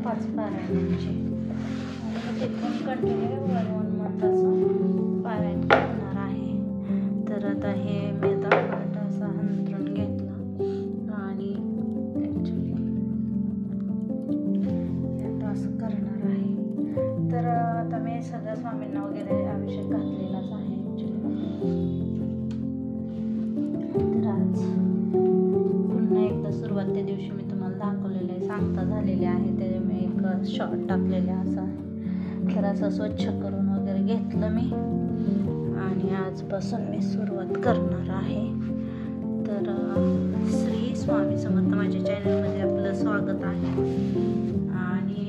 5 पारायणांची आणि ते पण कंटिन्यू 1 मंथ असं पारायण करणार आहे. तर आता हे मी आता पाठ असा अंथरून घेतला आणि ॲक्च्युली आता असं करणार आहे. तर आता मी सगळ्या स्वामींना वगैरे अभिषेक घातलेलाच आहे तर आज पुन्हा एकदा सुरुवात त्या दिवशी मी तुम्हाला दाखवलेलं आहे, सांगता झालेले आहे, ते मी एक शॉर्ट टाकलेले असं आहे. तर असं स्वच्छ करून वगैरे घेतलं मी आणि आजपासून मी सुरुवात करणार आहे. तर श्री स्वामी समर्थ माझ्या चॅनलमध्ये आपलं स्वागत आहे आणि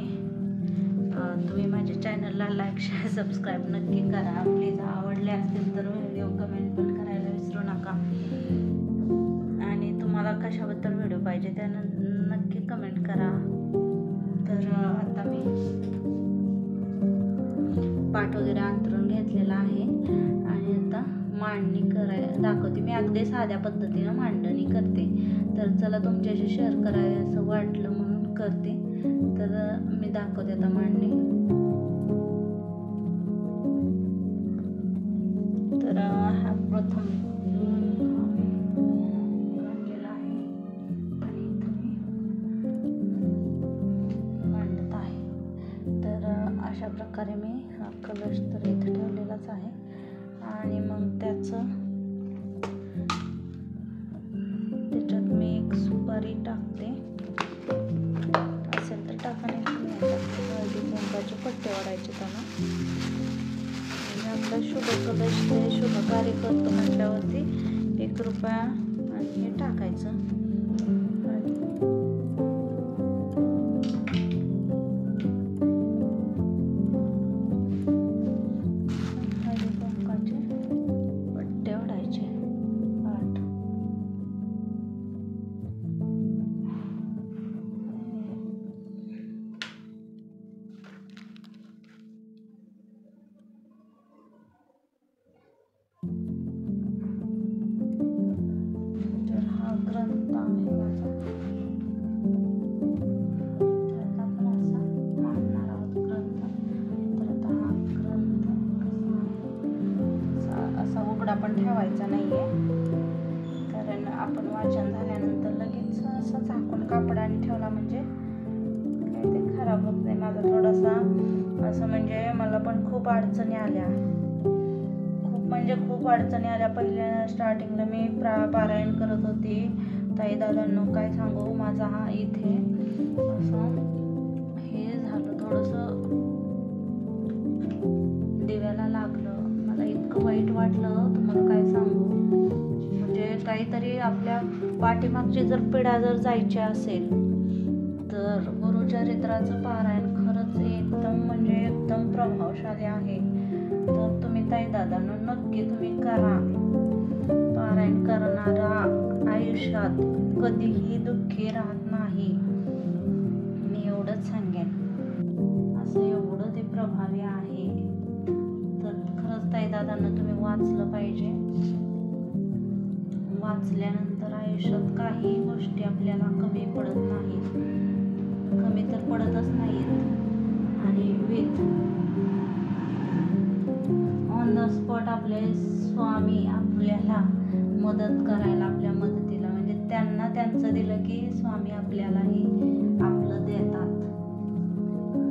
तुम्ही माझ्या चॅनलला लाईक शेअर सबस्क्राईब नक्की करा. प्लीज आवडले असतील तर व्हिडिओ कमेंट पण करायला विसरू नका आणि तुम्हाला कशाबद्दल व्हिडिओ पाहिजे त्या नक्की कमेंट करा. तर आता मी पाठ वगैरे अंथरून घेतलेला आहे आणि आता मांडणी दाखवते. मी अगदी साध्या पद्धतीनं मांडणी करते, तर चला तुमच्याशी शेअर करायला असं वाटलं म्हणून करते. तर मी दाखवते आता मांडणी. तर हा प्रथम मांडलेला आहे आणि इथं मी मांडत आहे. तर अशा प्रकारे मी हा कलश तर इथे ठेवलेलाच आहे आणि मग त्याच्यात मी एक सुपारी टाकते, असेल तर टाका नाही तुम्ही हळदी कुंकाचे पट्टे ओढायचे त्यांना. आणि आपला शुभ कलश ते शुभ कार्य करतो म्हटल्यावरती 1 रुपया आणि हे टाकायचं. पण ठेवायचा नाहीये, कारण आपण वाचन झाल्यानंतर लगेच असं झाकून कापडाने ठेवला म्हणजे काय ते खराब होत नाही. माझा थोडासा असं म्हणजे मला पण खूप अडचणी आल्या, खूप अडचणी आल्या. पहिल्या स्टार्टिंगला मी पारायण करत होती, ताई दादांनो काय सांगू, माझा हा इथे असं हे झालं, थोडंसं दिव्याला लागलं. मला इतकं वाईट वाटलं तुम्हाला काय सांगू. म्हणजे काहीतरी आपल्या पाठीमागची जर पिढा जर जायची असेल तर गुरुचरित्राचं पारायण खरंच एकदम प्रभावशाली आहे. तर तुम्ही ताई दादांनो नक्की तुम्ही करा. पारायण करणारा आयुष्यात कधीही दुःखी राहत नाही, मी एवढंच सांगेन. असं एवढं ते प्रभावी आहे. ताई दादांना तुम्ही वाचलं पाहिजे. वाचल्यानंतर आयुष्यात काही गोष्टी आपल्याला कमी पडत नाहीत, कमी तर पडतच नाहीत. आणि ऑन द स्पॉट आपले स्वामी आपल्याला मदत करायला, आपल्या मदतीला, म्हणजे त्यांना त्यांचं दिलं की स्वामी आपल्यालाही आपलं देतात.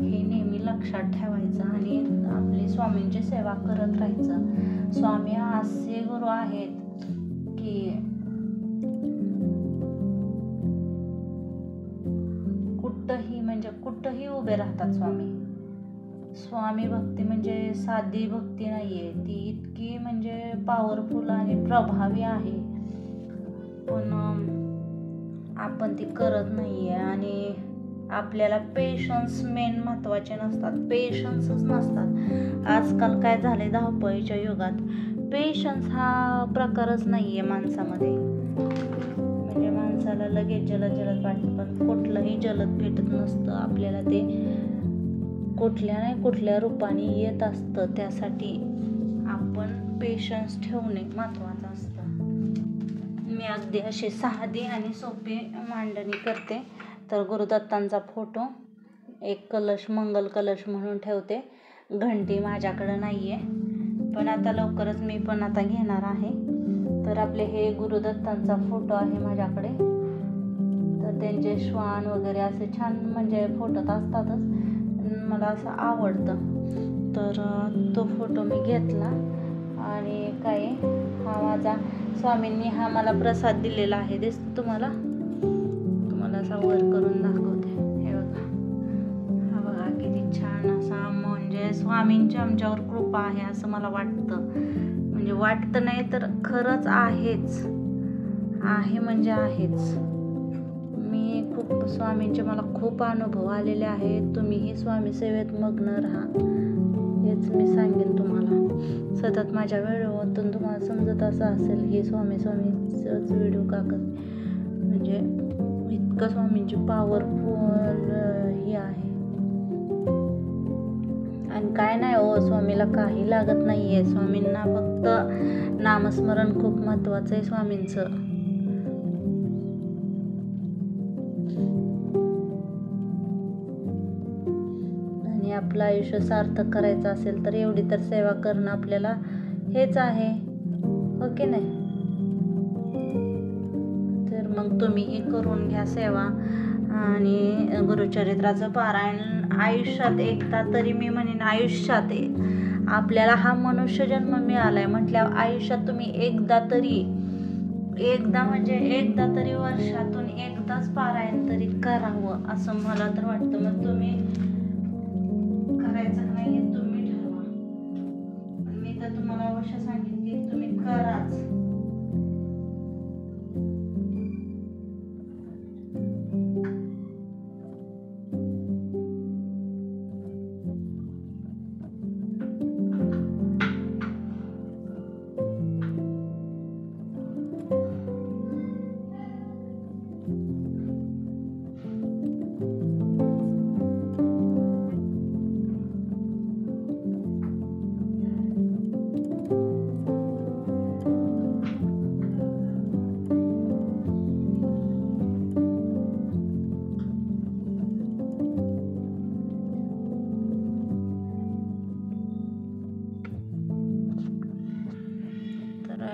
हे नेहमी लक्षात ठेवायचं आणि आपली स्वामींची सेवा करत राहायचं. स्वामी असे गुरु आहेत की कुठंही उभे राहतात स्वामी भक्ती म्हणजे साधी भक्ती नाहीये, ती इतकी म्हणजे पॉवरफुल आणि प्रभावी आहे, पण आपण ती करत नाहीये. आणि आपल्याला पेशन्स मेन महत्त्वाचे नसतात, पेशन्सच नसतात. आजकाल काय झाले, धावपळीच्या युगात पेशन्स हा प्रकारच नाहीये माणसामध्ये. म्हणजे माणसाला लगेच जलद वाटतं, पण कुठलंही जलद भेटत नसतं आपल्याला. ते कुठल्या रूपाने येत असतं, त्यासाठी आपण पेशन्स ठेवणे महत्त्वाचं असतं. मी अगदी अशी साधी आणि सोपी मांडणी करते. तर गुरुदत्तांचा फोटो एक कलश, मंगल कलश म्हणून ठेवते. घंटी माझ्याकडं नाही आहे, पण आता लवकरच मी पण आता घेणार आहे. तर आपले हे गुरुदत्तांचा फोटो आहे माझ्याकडे. तर त्यांचे श्वान वगैरे असे छान म्हणजे फोटोत असतातच, मला असं आवडतं. तर तो फोटो मी घेतला. आणि काय हा माझा स्वामींनी हा मला प्रसाद दिलेला आहे, दिसतो तुम्हाला असा वर करून दाखवते. हे बघा, हा बघा किती छान असा, म्हणजे स्वामींची आमच्यावर कृपा आहे असं मला वाटतं. म्हणजे वाटतं नाही तर खरंच आहेच, आहे म्हणजे आहेच. मी खूप स्वामींचे मला खूप अनुभव आलेले आहेत. तुम्हीही स्वामी सेवेत मग्न राहा, हेच मी सांगेन तुम्हाला. सतत माझ्या व्हिडिओतून तुम्हाला समजत असं असेल हे स्वामीचंच व्हिडिओ का करते, म्हणजे इतकं स्वामींची पॉवरफुल ही आहे. आणि काय नाही हो, स्वामीला काही लागत नाही आहे. स्वामींना फक्त नामस्मरण खूप महत्त्वाचं आहे स्वामींचं. आणि आपलं आयुष्य सार्थक करायचं असेल तर एवढी तर सेवा करणं आपल्याला हेच आहे, हो की नाही? तर मग तुम्हीही करून घ्या सेवा. आणि गुरुचरित्राचं पारायण आयुष्यात एकदा तरी, मी म्हणेन आयुष्यात आपल्याला हा मनुष्य जन्म मिळालाय म्हटल्यावर आयुष्यात तुम्ही एकदा तरी वर्षातून एकदाच पारायण तरी करावं असं मला तर वाटतं. मग तुम्ही करायचं नाही तुम्ही ठरवा, मी तर तुम्हाला अवश्य सांगेन की तुम्ही कराच.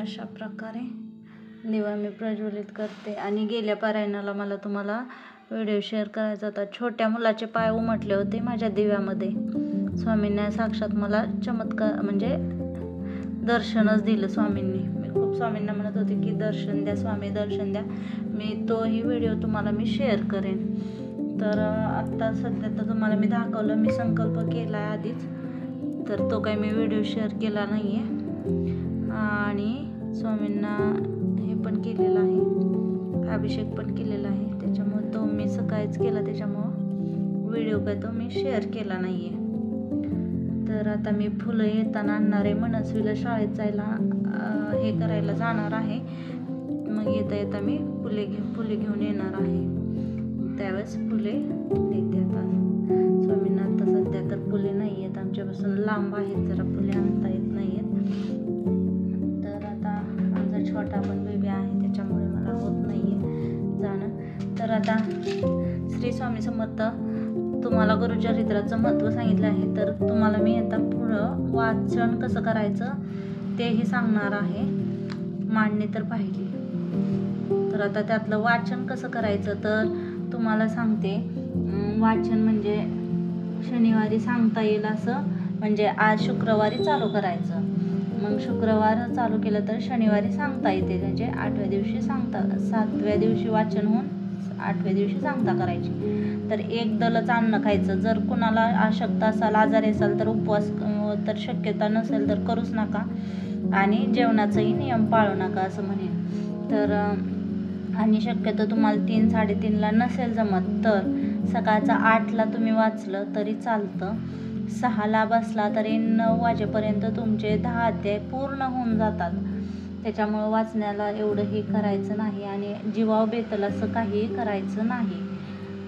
अशा प्रकारे दिवा मी प्रज्वलित करते. आणि गेल्या पारायणाला मला तुम्हाला व्हिडिओ शेअर करायचा होता. छोट्या मुलाचे पाय उमटले होते माझ्या दिव्यामध्ये. स्वामींनी साक्षात मला चमत्कार म्हणजे दर्शनच दिलं स्वामींनी. मी खूप स्वामींना म्हणत होते की दर्शन द्या स्वामी, दर्शन द्या. मी तोही व्हिडिओ तुम्हाला मी शेअर करेन. तर आत्ता सध्या तर तुम्हाला मी दाखवलं, मी संकल्प केला आहे आधीच, तर तो काही मी व्हिडिओ शेअर केला नाही आहे. आणि स्वामींना हे पण केलेलं आहे, अभिषेक पण केलेला आहे, त्याच्यामुळे तो मी सकाळीच केला, त्याच्यामुळं व्हिडिओ काय तो मी शेअर केला नाही आहे. तर आता मी फुलं येताना आणणार आहे. मनस्वीला शाळेत जायला हे करायला जाणार आहे. मग येता मी फुले घेऊन येणार आहे. त्यावेळेस फुले देते. आता स्वामींना आता सध्या तर फुले नाही आहेत, आमच्यापासून लांब आहेत, जरा फुले आणता येत नाही आहेत. छोटा पण बेबी आहे, त्याच्यामुळे मला होत नाही आहे जाणं. तर आता श्री स्वामी समर्थ तुम्हाला गुरुचरित्राचं महत्त्व सांगितलं आहे. तर तुम्हाला मी आता पुढं वाचन कसं करायचं तेही सांगणार आहे. मांडणी तर पाहिली. तर आता त्यातलं वाचन कसं करायचं तर तुम्हाला सांगते. वाचन म्हणजे शनिवारी सांगता येईल असं, म्हणजे आज शुक्रवारी चालू करायचं. मग शुक्रवार चालू केलं तर शनिवारी सांगता येते, म्हणजे 8व्या दिवशी सांगता, 7व्या दिवशी वाचन होऊन 8व्या दिवशी सांगता करायची. तर एक दलच अन्न खायचं. जर कुणाला अशक्त असाल, आजारी असाल तर उपवास, तर शक्यता नसेल तर करूच नका. आणि जेवणाचाही नियम पाळू नका असं म्हणेन. तर आणि शक्यतो तुम्हाला 3-3:30ला नसेल जमत तर सकाळचा 8ला तुम्ही वाचलं तरी चालतं. 6ला बसला तरी 9 वाजेपर्यंत तुमचे 10 अध्याय पूर्ण होऊन जातात. त्याच्यामुळं वाचण्याला एवढंही करायचं नाही आणि जीवावर बेतल असं काहीही करायचं नाही.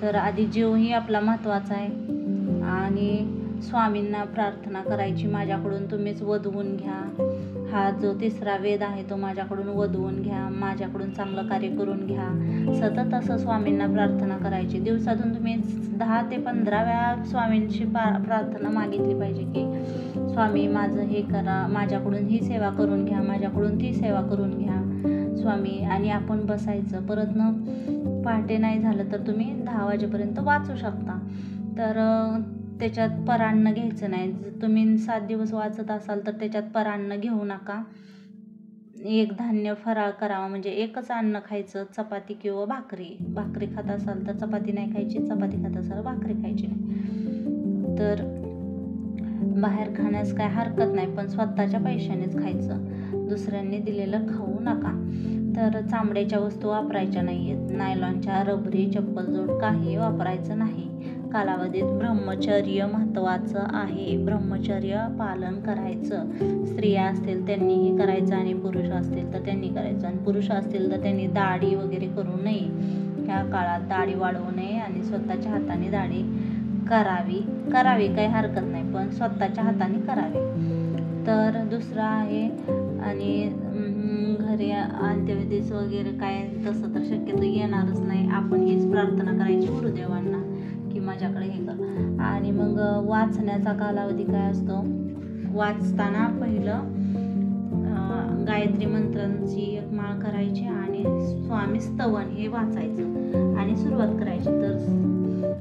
तर आधी जीवही आपला महत्त्वाचा आहे. आणि स्वामींना प्रार्थना करायची, माझ्याकडून तुम्हीच वधवून घ्या, हा जो तिसरा वेद आहे तो माझ्याकडून वधवून घ्या, माझ्याकडून चांगलं कार्य करून घ्या. सतत असं स्वामींना प्रार्थना करायची. दिवसातून तुम्ही 10 ते 15 वेळा स्वामींची प्रार्थना मागितली पाहिजे की स्वामी माझं हे करा, माझ्याकडून ही सेवा करून घ्या, माझ्याकडून ती सेवा करून घ्या स्वामी. आणि आपण बसायचं. परत पहाटे नाही झालं तर तुम्ही 10 वाजेपर्यंत वाचू शकता. तर त्याच्यात परान्न घ्यायचं नाही. तुम्ही 7 दिवस वाचत असाल तर त्याच्यात परान्न घेऊ नका. एक धान्य फराळ करावा, म्हणजे एकच अन्न खायचं, चपाती किंवा भाकरी खात असाल तर चपाती नाही खायची, चपाती खात असाल भाकरी खायची नाही. तर बाहेर खाण्यास काय हरकत नाही, पण स्वतःच्या पैशानेच खायचं, दुसऱ्यांनी दिलेलं खाऊ नका. तर चामड्याच्या वस्तू वापरायच्या नाही आहेत. नायलॉनच्या, रबरी, चप्पलजोड काही वापरायचं नाही. कालावधीत ब्रह्मचर्य महत्त्वाचं आहे. ब्रह्मचर्य पालन करायचं. स्त्रिया असतील त्यांनीही करायचं आणि पुरुष असतील तर त्यांनी करायचं. आणि पुरुष असतील तर त्यांनी दाढी वगैरे करू नये. ह्या काळात दाढी वाढवू नये आणि स्वतःच्या हाताने दाढी करावी काही हरकत नाही, पण स्वतःच्या हाताने करावी. तर दुसरं आहे, आणि घरी अंत्यविधीस वगैरे काय तसं तर शक्यतो येणारच नाही. आपण हीच प्रार्थना करायची गुरुदेवांना की माझ्याकडे हे कर. आणि मग वाचण्याचा कालावधी काय असतो, वाचताना पहिलं गायत्री मंत्रांची एक माळ करायची आणि स्वामी स्तवन हे वाचायचं आणि सुरुवात करायची.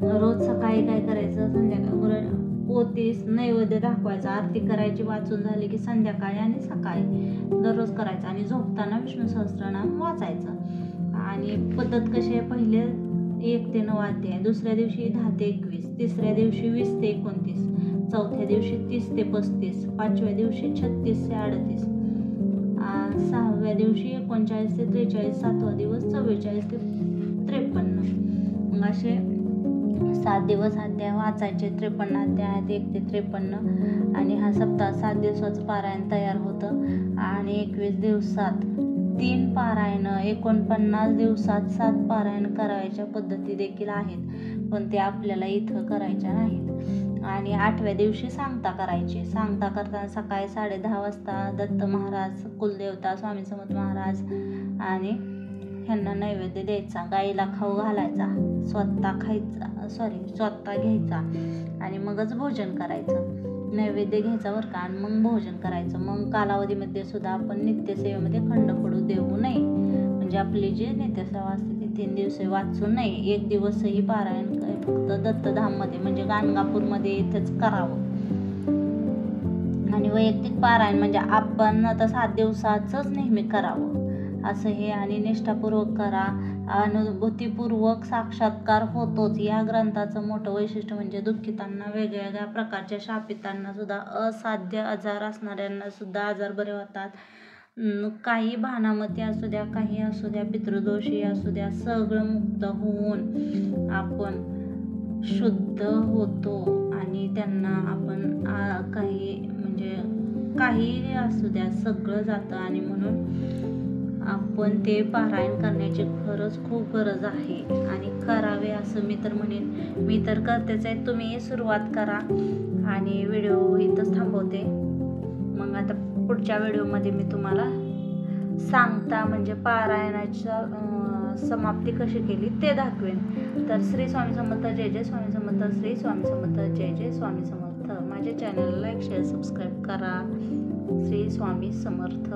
तर रोज सकाळी काय करायचं, संध्याकाळी पोतीस नैवेद्य दाखवायचा, आरती करायची वाचून झाली की संध्याकाळी आणि सकाळी दररोज करायचं. आणि झोपताना विष्णू सहस्त्रनाम वाचायचं. आणि पद्धत कशी आहे, पहिले 1 ते 9 अध्याय, दुसऱ्या दिवशी 10 ते 21, तिसऱ्या दिवशी 20 ते 29, चौथ्या दिवशी 30 ते 35, 5व्या दिवशी 36 ते 38, 6व्या दिवशी 39 ते 43, 7वा दिवस 44 ते 53. असे 7 दिवस अध्याय वाचायचे. 53 अध्याय आहेत, 1 ते 53. आणि हा सप्ताह 7 दिवसाचं पारायण तयार होतं. आणि 21 दिवसात 3 पारायण, 49 दिवसात 7 पारायण करायच्या पद्धती देखील आहेत, पण ते आपल्याला इथं करायच्या नाहीत. आणि 8व्या दिवशी सांगता करायची. सांगता करताना सकाळी 10:30 वाजता दत्त महाराज, कुलदेवता स्वामी समर्थ महाराज आणि ह्यांना नैवेद्य द्यायचा. गाईला खाऊ घालायचा, स्वतः घ्यायचा आणि मगच भोजन करायचं. नैवेद्य घ्यायचा बरं का, आणि मग भोजन करायचं. मग कालावधीमध्ये सुद्धा आपण नित्यसेवेमध्ये खंड पडू देऊ नये. म्हणजे आपली जी नित्यसेवा असते ती 3 दिवस वाचू नये. 1 दिवसही पारायण फक्त दत्तधाममध्ये म्हणजे गाणगापूरमध्ये इथंच करावं. आणि वैयक्तिक पारायण म्हणजे आपण आता 7 दिवसाचंच नेहमी करावं असं हे. आणि निष्ठापूर्वक करा, अनुभूतीपूर्वक साक्षात्कार होतोच. या ग्रंथाचं मोठं वैशिष्ट्य म्हणजे दुःखितांना, वेगवेगळ्या प्रकारच्या शापितांना सुद्धा, असाध्य आजार असणाऱ्यांना सुद्धा आजार बरे होतात. काही भानामती असू द्या, काही असू द्या, पितृदोषी असू द्या, सगळं मुक्त होऊन आपण शुद्ध होतो. आणि त्यांना आपण काही असू द्या सगळं जातं. आणि म्हणून आपण ते पारायण करण्याची खरंच खूप गरज आहे आणि करावे असं मी तर म्हणेन. मी तर करतेच आहे, तुम्ही सुरुवात करा. आणि व्हिडिओ इथंच थांबवते. मग आता पुढच्या व्हिडिओमध्ये मी तुम्हाला सांगता म्हणजे पारायणाच्या समाप्ती कशी केली ते दाखवेन. तर श्री स्वामी समर्थ, जय जय स्वामी समर्थ, श्री स्वामी समर्थ, जय जय स्वामी समर्थ. माझ्या चॅनलला लाईक, शेअर, सबस्क्राईब करा. श्री स्वामी समर्थ.